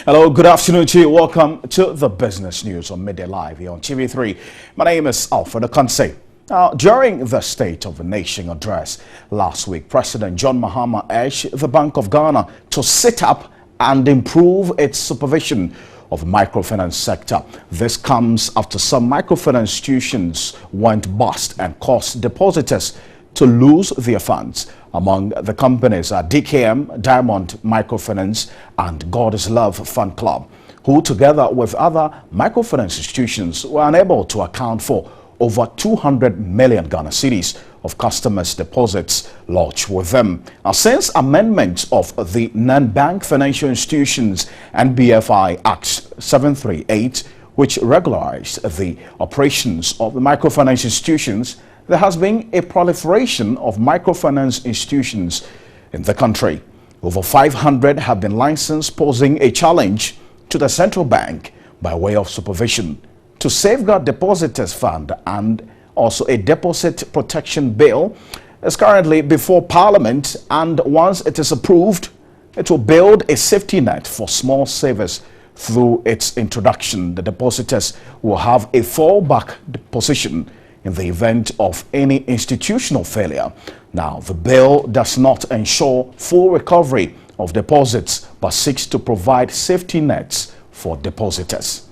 Hello, good afternoon to you. Welcome to the business news on Midday Live here on TV3. My name is Alfred Akanse. Now, during the State of the Nation address last week, President John Mahama urged the Bank of Ghana to sit up and improve its supervision of the microfinance sector. This comes after some microfinance institutions went bust and caused depositors to lose their funds. Among the companies are DKM, Diamond Microfinance and God is Love Fund Club, who together with other microfinance institutions were unable to account for over 200 million Ghana cedis of customers' deposits lodged with them. Now, since amendments of the Non-Bank Financial Institutions NBFI Act 738, which regularized the operations of the microfinance institutions, there has been a proliferation of microfinance institutions in the country. Over 500 have been licensed, posing a challenge to the central bank by way of supervision. To safeguard depositors' fund, and also a deposit protection bill is currently before Parliament, and once it is approved, it will build a safety net for small savers. Through its introduction, the depositors will have a fallback position in the event of any institutional failure. Now, the bill does not ensure full recovery of deposits, but seeks to provide safety nets for depositors.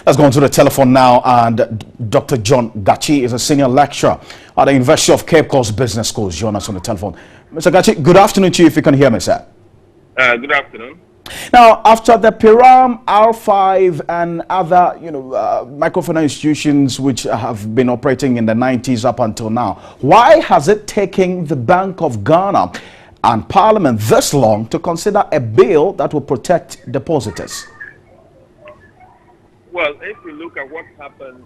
Let's go on to the telephone now, and Dr. John Gachi is a senior lecturer at the University of Cape Coast Business School. Join us on the telephone. Mr. Gachi, good afternoon to you, if you can hear me, sir. Good afternoon. Now, after the Piram, R5 and other, microfinance institutions which have been operating in the 90s up until now, why has it taken the Bank of Ghana and Parliament this long to consider a bill that will protect depositors? Well, if you look at what happened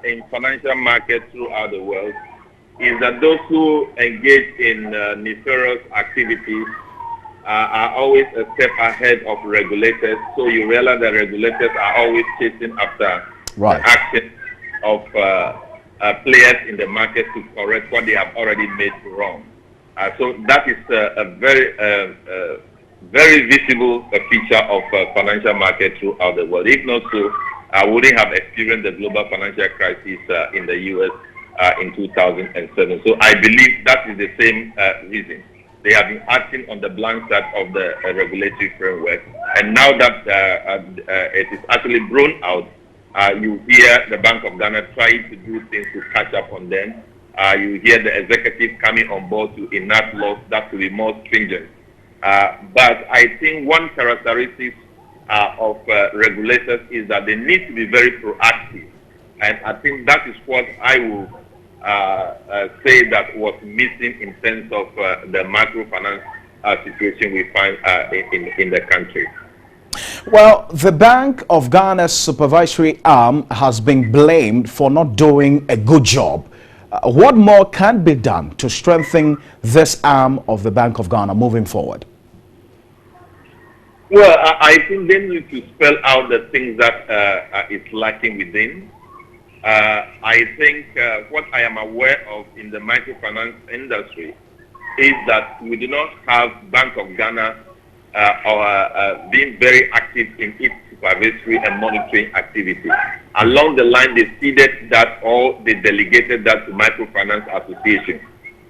in financial markets throughout the world, is that those who engage in nefarious activities are always a step ahead of regulators. So you realize that regulators are always chasing after the action of players in the market to correct what they have already made wrong. So that is a very visible feature of financial market throughout the world. If not so, I wouldn't have experienced the global financial crisis in the US in 2007. So I believe that is the same reason. They have been acting on the blank side of the regulatory framework. And now that it is actually blown out, you hear the Bank of Ghana trying to do things to catch up on them. You hear the executive coming on board to enact laws that will be more stringent. But I think one characteristic of regulators is that they need to be very proactive. And I think that is what I will say that was missing in terms of the microfinance situation we find in the country. Well, the Bank of Ghana's supervisory arm has been blamed for not doing a good job. What more can be done to strengthen this arm of the Bank of Ghana moving forward? Well, I think they need to spell out the things that is lacking within. I think what I am aware of in the microfinance industry is that we do not have Bank of Ghana being very active in its supervisory and monitoring activity. Along the line, they ceded that, or they delegated that to microfinance associations.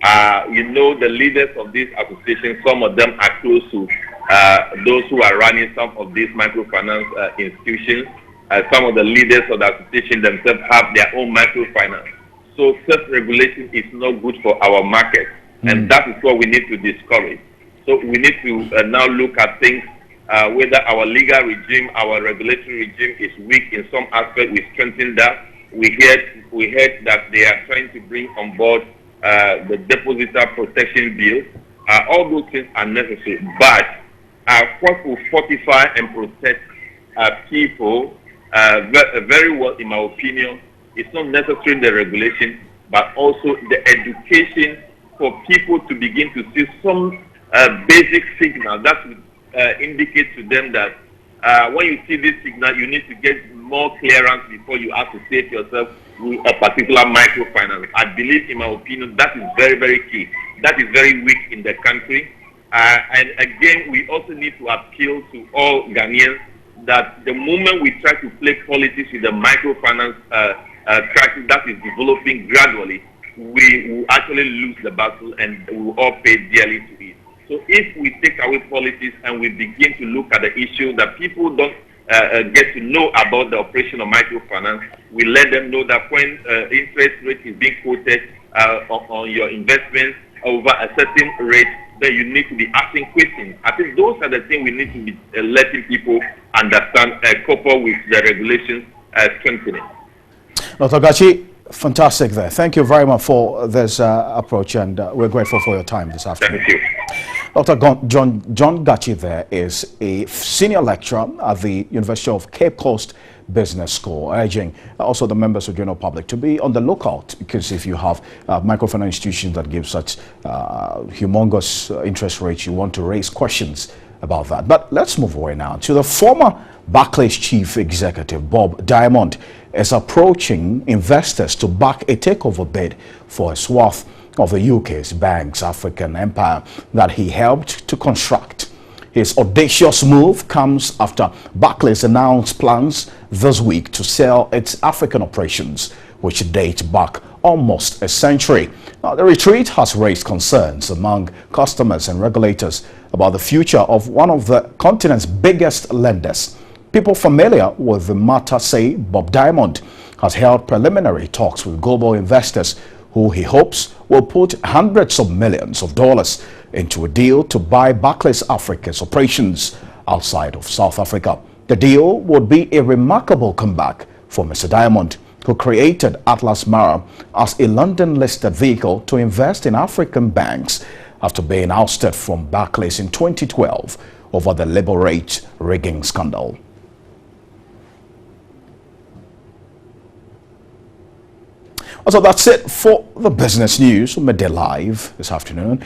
The leaders of these associations, some of them are close to those who are running some of these microfinance institutions. Some of the leaders of the association themselves have their own microfinance. So self-regulation is not good for our market, and that is what we need to discourage. So we need to now look at things, whether our legal regime, our regulatory regime is weak in some aspect. We strengthen that. We heard that they are trying to bring on board the depositor protection bill. All those things are necessary, but what will fortify and protect people very well, in my opinion, it's not necessarily the regulation, but also the education for people to begin to see some basic signal that would indicate to them that when you see this signal, you need to get more clearance before you associate yourself a particular microfinance. I believe, in my opinion, that is very, very key. That is very weak in the country. And again, we also need to appeal to all Ghanaians that the moment we try to play politics with the microfinance crisis that is developing gradually, we will actually lose the battle and we will all pay dearly to it. So if we take away politics and we begin to look at the issue that people don't get to know about the operation of microfinance, we let them know that when interest rate is being quoted on your investments over a certain rate, then you need to be asking questions. I think those are the things we need to be letting people understand, coupled with the regulations strengthening. Dr. Gachi, fantastic there. Thank you very much for this approach, and we're grateful for your time this afternoon. Thank you. Dr. John Gachi there is a senior lecturer at the University of Cape Coast Business School, urging also the members of the general public to be on the lookout, because if you have microfinance institutions that give such humongous interest rates, you want to raise questions about that. But let's move away now to the former Barclays chief executive, Bob Diamond, is approaching investors to back a takeover bid for a swath of the UK's bank's African empire that he helped to construct. His audacious move comes after Barclays announced plans this week to sell its African operations, which date back almost a century. Now, the retreat has raised concerns among customers and regulators about the future of one of the continent's biggest lenders. People familiar with the matter say Bob Diamond has held preliminary talks with global investors who he hopes will put hundreds of millions of dollars into a deal to buy Barclays Africa's operations outside of South Africa. The deal would be a remarkable comeback for Mr. Diamond, who created Atlas Mara as a London-listed vehicle to invest in African banks after being ousted from Barclays in 2012 over the labor rate rigging scandal. So that's it for the business news on Midday Live this afternoon.